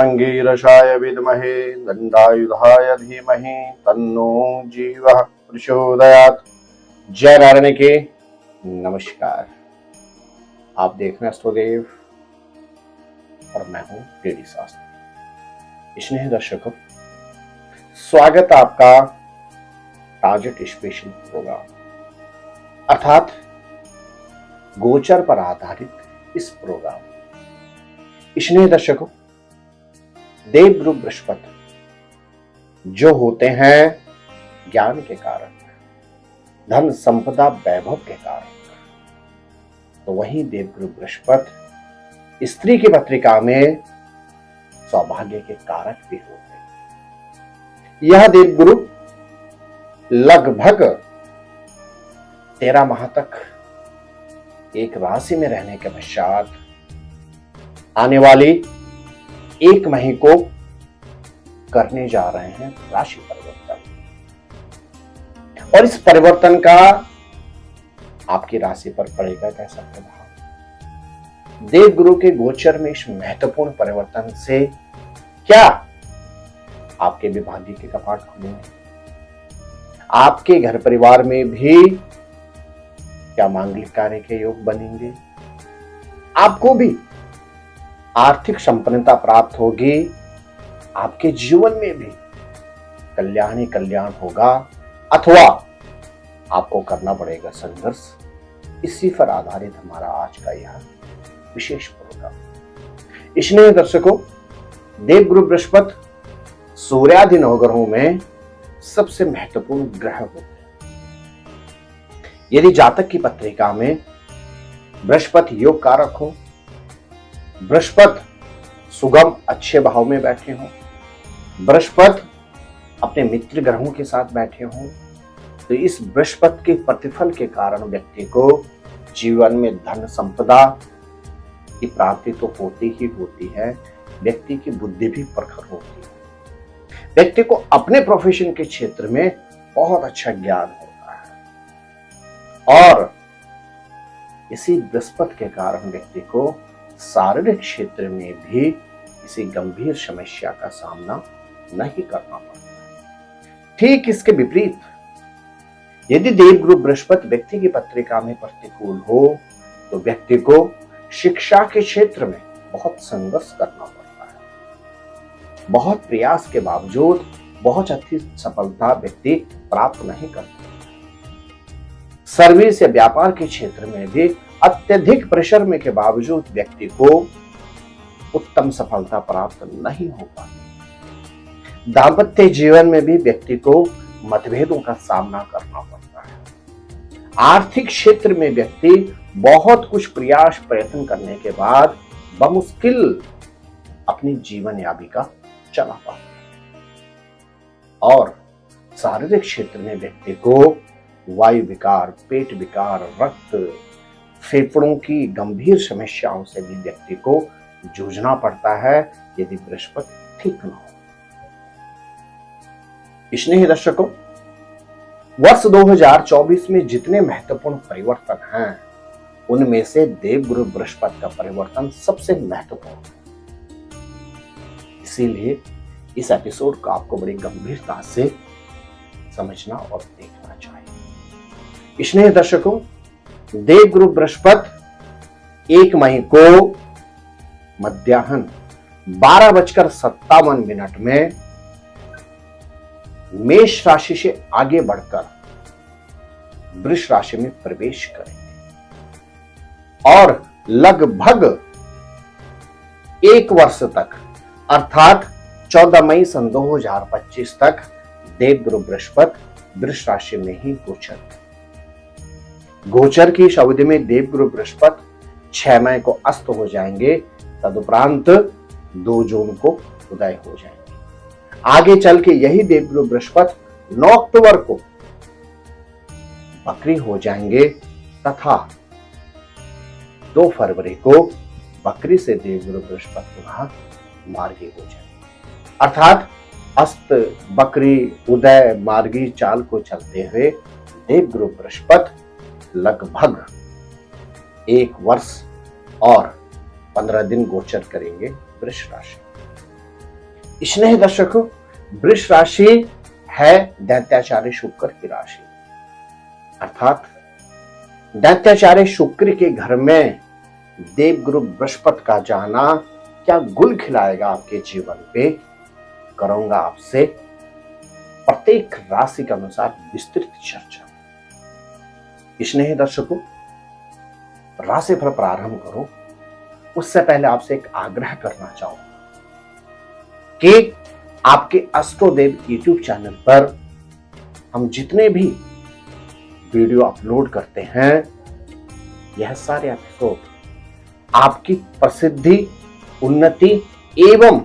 अंगीरसाय विद्महे दंडायुधाय धीमहि तन्नो जीवः प्रचोदयात्। जय नारायण के नमस्कार। आप देख रहे हैं एस्ट्रोदेव और मैं हूं डीडी शास्त्री। स्नेह दर्शकों, स्वागत आपका टारगेट स्पेशल प्रोग्राम अर्थात गोचर पर आधारित इस प्रोग्राम। स्नेह दर्शकों, देवगुरु बृहस्पति जो होते हैं ज्ञान के कारण, धन संपदा वैभव के कारण, तो वही देवगुरु बृहस्पति स्त्री की पत्रिका में सौभाग्य के कारक भी होते हैं। यह देवगुरु लगभग 13 माह तक एक राशि में रहने के पश्चात आने वाली 1 मई को करने जा रहे हैं राशि परिवर्तन, और इस परिवर्तन का आपकी राशि पर पड़ेगा कैसा प्रभाव। देवगुरु के गोचर में इस महत्वपूर्ण परिवर्तन से क्या आपके विभाग्य के कपाट खुलेंगे, आपके घर परिवार में भी क्या मांगलिक कार्य के योग बनेंगे, आपको भी आर्थिक संपन्नता प्राप्त होगी, आपके जीवन में भी कल्याण ही कल्याण होगा, अथवा आपको करना पड़ेगा संघर्ष। इसी पर आधारित हमारा आज का यह विशेष प्रोग्राम। स्नेह दर्शकों, देवगुरु बृहस्पति सूर्यादि नवग्रहों में सबसे महत्वपूर्ण ग्रह होते हैं। यदि जातक की पत्रिका में बृहस्पति योग कारक हो, बृहस्पति सुगम अच्छे भाव में बैठे हों, बृहस्पति अपने मित्र ग्रहों के साथ बैठे हों, तो इस बृहस्पति के प्रतिफल के कारण व्यक्ति को जीवन में धन संपदा की प्राप्ति तो होती ही होती है, व्यक्ति की बुद्धि भी प्रखर होती है, व्यक्ति को अपने प्रोफेशन के क्षेत्र में बहुत अच्छा ज्ञान होता है, और इसी बृहस्पति के कारण व्यक्ति को शारीरिक क्षेत्र में भी किसी गंभीर समस्या का सामना नहीं करना पड़ता। ठीक इसके विपरीत यदि देवगुरु बृहस्पति व्यक्ति की पत्रिका में प्रतिकूल हो, तो व्यक्ति को शिक्षा के क्षेत्र में बहुत संघर्ष करना पड़ता है। बहुत प्रयास के बावजूद बहुत अच्छी सफलता व्यक्ति प्राप्त नहीं करता। सर्विस या व्यापार के क्षेत्र में भी अत्यधिक प्रेशर में के बावजूद व्यक्ति को उत्तम सफलता प्राप्त नहीं हो पाती। दाम्पत्य जीवन में भी व्यक्ति को मतभेदों का सामना करना पड़ता है। आर्थिक क्षेत्र में व्यक्ति बहुत कुछ प्रयास प्रयत्न करने के बाद बमुश्किल अपनी जीवन याबिका चला पाता है। और शारीरिक क्षेत्र में व्यक्ति को वायु विकार, पेट विकार, रक्त, फेफड़ों की गंभीर समस्याओं से भी व्यक्ति को जूझना पड़ता है यदि बृहस्पति ठीक न हो। स्नेही दर्शकों, वर्ष 2024 में जितने महत्वपूर्ण परिवर्तन हैं, उनमें से देवगुरु बृहस्पति का परिवर्तन सबसे महत्वपूर्ण है। इसीलिए इस एपिसोड को आपको बड़ी गंभीरता से समझना और देखना चाहिए। स्नेही दर्शकों, देवगुरु बृहस्पति 1 मई को मध्याह्न 12:57 में मेष राशि से आगे बढ़कर वृष राशि में प्रवेश करेंगे, और लगभग 1 वर्ष तक अर्थात 14 मई सन 2025 तक देवगुरु बृहस्पति वृष राशि में ही गोचर। गोचर की इस अवधि में देवगुरु बृहस्पति 6 मई को अस्त हो जाएंगे, तदुपरांत 2 जून को उदय हो जाएंगे। आगे चल के यही देवगुरु बृहस्पति 9 अक्टूबर को बकरी हो जाएंगे, तथा 2 फरवरी को बकरी से देवगुरु बृहस्पति पुनः मार्गी हो जाएंगे। अर्थात अस्त, बकरी, उदय, मार्गी चाल को चलते हुए देवगुरु बृहस्पति लगभग 1 वर्ष और 15 दिन गोचर करेंगे वृष राशि। स्नेह दर्शकों, वृष राशि है दैत्याचार्य शुक्र की राशि, अर्थात दैत्याचार्य शुक्र के घर में देवगुरु बृहस्पति का जाना क्या गुल खिलाएगा आपके जीवन पे, करूंगा आपसे प्रत्येक राशि के अनुसार विस्तृत चर्चा। स्नेह दर्शकों, राशिफल प्रारंभ करो उससे पहले आपसे एक आग्रह करना चाहूंगा कि आपके अष्टोदेव यूट्यूब चैनल पर हम जितने भी वीडियो अपलोड करते हैं, यह सारे एपिसोड आपकी प्रसिद्धि, उन्नति एवं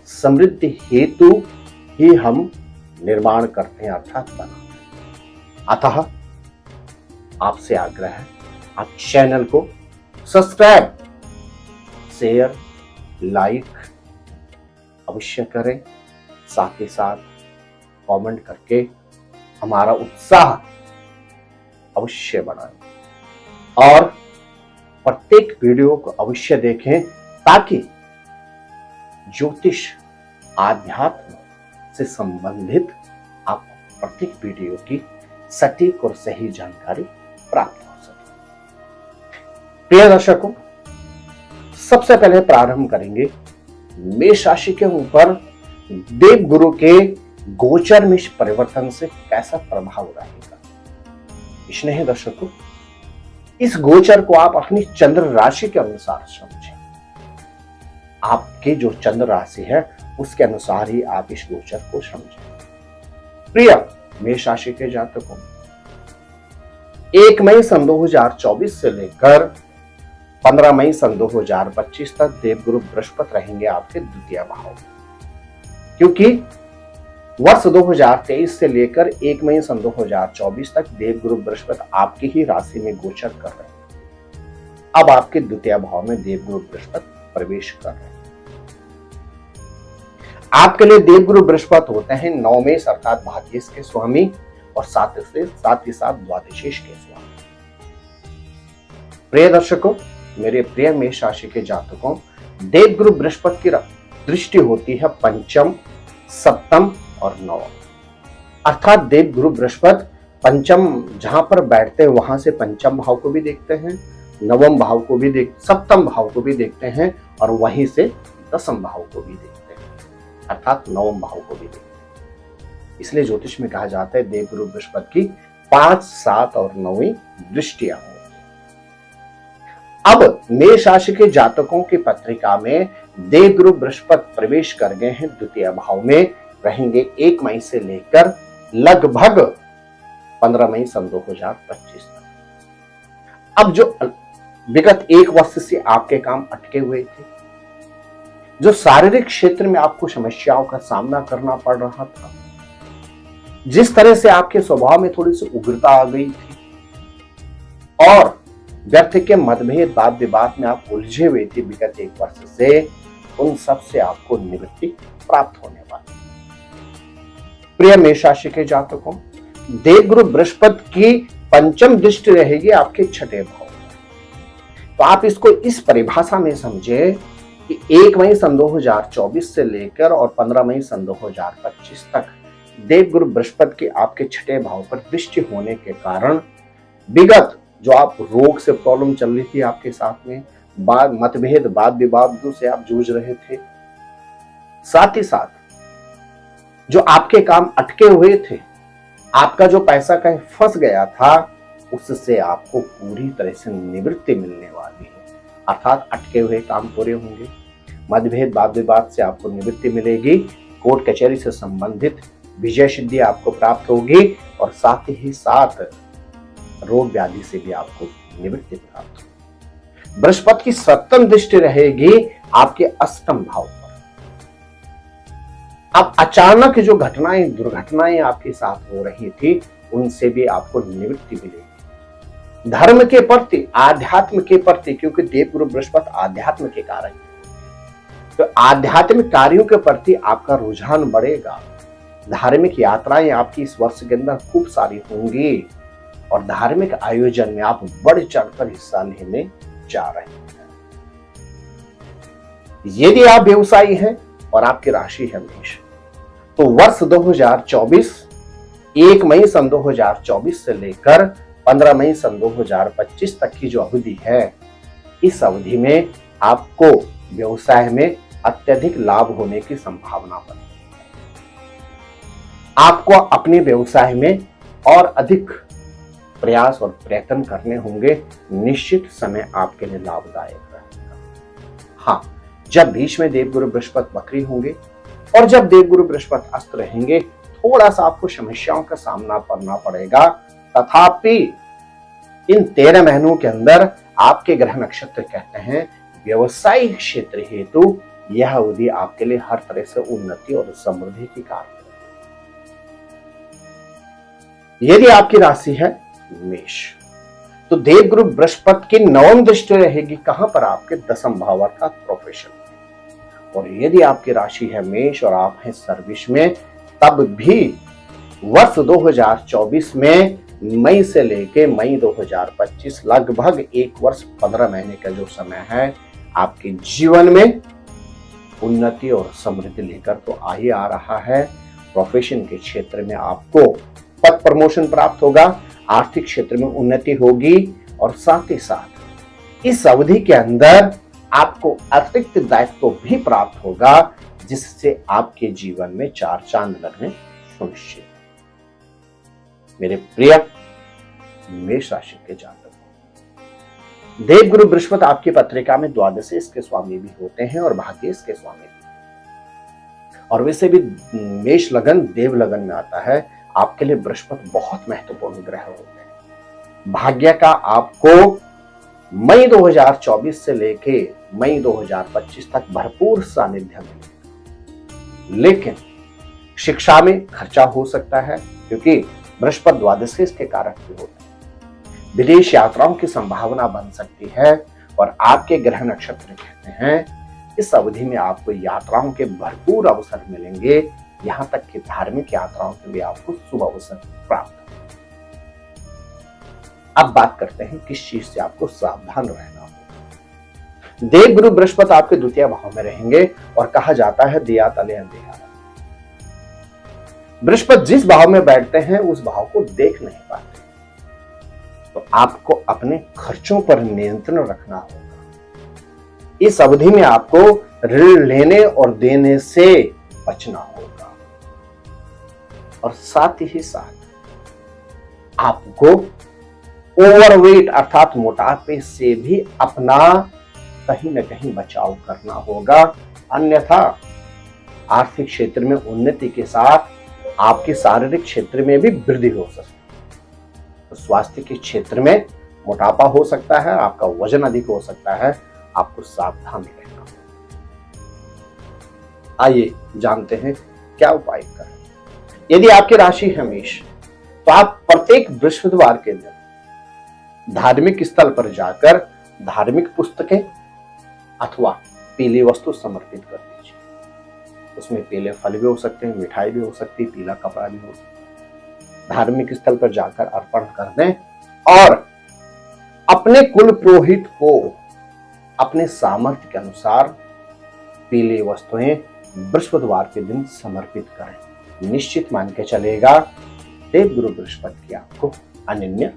समृद्धि हेतु ही हम निर्माण करते हैं, अर्थात बनाते हैं। अतः आपसे आग्रह है, आप चैनल को सब्सक्राइब, शेयर, लाइक अवश्य करें, साथ ही साथ कमेंट करके हमारा उत्साह अवश्य बढ़ाएं और प्रत्येक वीडियो को अवश्य देखें ताकि ज्योतिष, आध्यात्म से संबंधित आपको प्रत्येक वीडियो की सटीक और सही जानकारी प्राप्त हो सके। प्रिय दर्शकों, सबसे पहले प्रारंभ करेंगे मेष राशि के ऊपर देवगुरु के गोचर में परिवर्तन से कैसा प्रभाव रहेगा। स्नेह दर्शकों, इस गोचर को आप अपनी चंद्र राशि के अनुसार समझें। आपके जो चंद्र राशि है उसके अनुसार ही आप इस गोचर को समझें। प्रिय मेष राशि के जातकों, 1 मई सन 2024 से लेकर 15 मई सन 2025 तक देवगुरु बृहस्पति रहेंगे आपके द्वितीय भाव, क्योंकि वर्ष 2023 से लेकर 1 मई सन 2024 तक देवगुरु बृहस्पति आपकी ही राशि में गोचर कर रहे हैं। अब आपके द्वितीय भाव में देवगुरु बृहस्पति प्रवेश कर रहे हैं। आपके लिए देवगुरु बृहस्पति होते हैं नवमेश अर्थात भाग्येश के स्वामी और साथ ही साथ द्वादशेश के स्वामी। प्रिय दर्शकों, मेरे प्रिय मेष राशि के जातकों, देवगुरु बृहस्पति की दृष्टि होती है पंचम, सप्तम और नवम, अर्थात देवगुरु बृहस्पति पंचम जहां पर बैठते हैं वहां से पंचम भाव को भी देखते हैं, नवम भाव को भी सप्तम भाव को भी देखते हैं और वहीं से दसम भाव को भी देखते हैं, अर्थात नवम भाव को भी देखते हैं। इसलिए ज्योतिष में कहा जाता है देवगुरु बृहस्पति की 5, 7 और 9वीं दृष्टियां होती। अब मेष राशि के जातकों की पत्रिका में देवगुरु बृहस्पति प्रवेश कर गए हैं द्वितीय भाव में, रहेंगे 1 मई से लेकर लगभग 15 मई सन 2025 तक। अब जो विगत 1 वर्ष से आपके काम अटके हुए थे, जो शारीरिक क्षेत्र में आपको समस्याओं का सामना करना पड़ रहा था, जिस तरह से आपके स्वभाव में थोड़ी सी उग्रता आ गई थी और व्यर्थ के मतभेद, वाद विवाद में आप उलझे हुए थे विगत 1 वर्ष से, उन सब से आपको निवृत्ति प्राप्त होने वाली। प्रिय मेष राशि के जातकों, देवगुरु बृहस्पति की पंचम दृष्टि रहेगी आपके 6ठे भाव में। तो आप इसको इस परिभाषा में समझे कि 1 मई सन 2024 से लेकर और 15 मई सन 2025 तक देवगुरु बृहस्पति के आपके 6ठे भाव पर दृष्टि होने के कारण विगत जो आप रोग से प्रॉब्लम चल रही थी आपके साथ में, मतभेद, वाद विवादों से आप जूझ रहे थे, साथ ही साथ जो आपके काम अटके हुए थे, आपका जो पैसा कहीं फंस गया था, उससे आपको पूरी तरह से निवृत्ति मिलने वाली है, अर्थात अटके हुए काम पूरे होंगे, मतभेद, वाद विवाद से आपको निवृत्ति मिलेगी, कोर्ट कचहरी से संबंधित विजय सिद्धि आपको प्राप्त होगी और साथ ही साथ रोग व्याधि से भी आपको निवृत्ति प्राप्त होगी। बृहस्पति की 7वीं दृष्टि रहेगी आपके 8वें भाव पर। अब अचानक जो घटनाएं, दुर्घटनाएं आपके साथ हो रही थी, उनसे भी आपको निवृत्ति मिलेगी। धर्म के प्रति, आध्यात्म के प्रति, क्योंकि देवगुरु बृहस्पति आध्यात्म के कारक है, तो आध्यात्मिक कार्यों के प्रति आपका रुझान बढ़ेगा। धार्मिक यात्राएं आपकी इस वर्ष के अंदर खूब सारी होंगी और धार्मिक आयोजन में आप बढ़ चढ़कर हिस्सा लेने जा रहे हैं। यदि आप व्यवसायी हैं और आपकी राशि है मेष। तो वर्ष 2024 1 मई सन 2024 से लेकर 15 मई सन 2025 तक की जो अवधि है, इस अवधि में आपको व्यवसाय में अत्यधिक लाभ होने की संभावना बनती है। आपको अपने व्यवसाय में और अधिक प्रयास और प्रयत्न करने होंगे। निश्चित समय आपके लिए लाभदायक रहेगा। हाँ, जब बीच में देवगुरु बृहस्पति वक्री होंगे और जब देवगुरु बृहस्पति अस्त रहेंगे, थोड़ा सा आपको समस्याओं का सामना करना पड़ेगा। तथापि इन 13 महीनों के अंदर आपके ग्रह नक्षत्र कहते हैं व्यवसायिक क्षेत्र हेतु यह अवधि आपके लिए हर तरह से उन्नति और समृद्धि की कारण है। यदि आपकी राशि है मेष, तो देवगुरु बृहस्पति की 9वीं दृष्टि रहेगी कहां पर? आपके 10वें भाव अर्थात प्रोफेशन में। और यदि आपकी राशि है मेष और आप हैं सर्विस में, तब भी वर्ष 2024 में मई से लेके मई 2025 लगभग 1 वर्ष 15 महीने का जो समय है, आपके जीवन में उन्नति और समृद्धि लेकर तो आ ही आ रहा है। प्रोफेशन के क्षेत्र में आपको पद प्रमोशन प्राप्त होगा, आर्थिक क्षेत्र में उन्नति होगी और साथ ही साथ इस अवधि के अंदर आपको अतिरिक्त दायित्व भी प्राप्त होगा, जिससे आपके जीवन में 4 चांद लगने सुनिश्चित। मेरे प्रिय मेष राशि के जातक, देवगुरु बृहस्पति आपकी पत्रिका में द्वादश इसके स्वामी भी होते हैं और भाग्य इसके स्वामी भी। और वैसे भी मेष लगन देव लगन में आता है। आपके लिए बृहस्पति बहुत महत्वपूर्ण ग्रह होते हैं। भाग्य का आपको मई 2024 से लेके मई 2025 तक भरपूर सानिध्य मिलेगा। लेकिन शिक्षा में खर्चा हो सकता है, क्योंकि बृहस्पति द्वादश इसके कारक भी होते हैं। विदेश यात्राओं की संभावना बन सकती है और आपके ग्रह नक्षत्र कहते हैं इस अवधि में आपको यात्राओं के भरपूर अवसर मिलेंगे। यहां तक कि धार्मिक यात्राओं के लिए आपको शुभ अवसर प्राप्त होगा। अब बात करते हैं किस चीज से आपको सावधान रहना होगा। देवगुरु बृहस्पति आपके द्वितीय भाव में रहेंगे और कहा जाता है दिया तले अंधेरा। बृहस्पति जिस भाव में बैठते हैं उस भाव को देख नहीं पाते, तो आपको अपने खर्चों पर नियंत्रण रखना होगा। इस अवधि में आपको ऋण लेने और देने से बचना होगा और साथ ही साथ आपको ओवरवेट अर्थात मोटापे से भी अपना कहीं न कहीं बचाव करना होगा। अन्यथा आर्थिक क्षेत्र में उन्नति के साथ आपके शारीरिक क्षेत्र में भी वृद्धि हो सकती है। तो स्वास्थ्य के क्षेत्र में मोटापा हो सकता है, आपका वजन अधिक हो सकता है, आपको सावधान रहना होगा। आइए जानते हैं क्या उपाय करें। यदि आपकी राशि है मेष, तो आप प्रत्येक बृहस्पतिवार के दिन धार्मिक स्थल पर जाकर धार्मिक पुस्तकें अथवा पीली वस्तु समर्पित कर दीजिए। उसमें पीले फल भी हो सकते हैं, मिठाई भी हो सकती है, पीला कपड़ा भी हो सकता है। धार्मिक स्थल पर जाकर अर्पण कर दें और अपने कुल पुरोहित को अपने सामर्थ्य के अनुसार पीली वस्तुएं बृहस्पतिवार के दिन समर्पित करें। निश्चित मान के चलेगा देवगुरु बृहस्पति की आपको अनन्य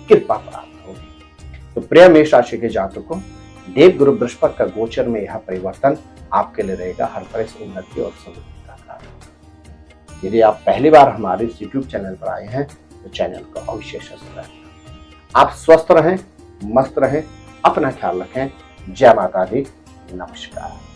कृपा प्राप्त होगी। तो प्रिय मेष राशि के जातकों, देवगुरु बृहस्पति का गोचर में यह परिवर्तन आपके लिए रहेगा हर तरह से उन्नति और समृद्धि का कारण। यदि आप पहली बार हमारे इस YouTube चैनल पर आए हैं तो चैनल को अवश्य सब्सक्राइब करें। आप स्वस्थ रहें, मस्त रहें, अपना ख्याल रखें। जय माता दी, नमस्कार।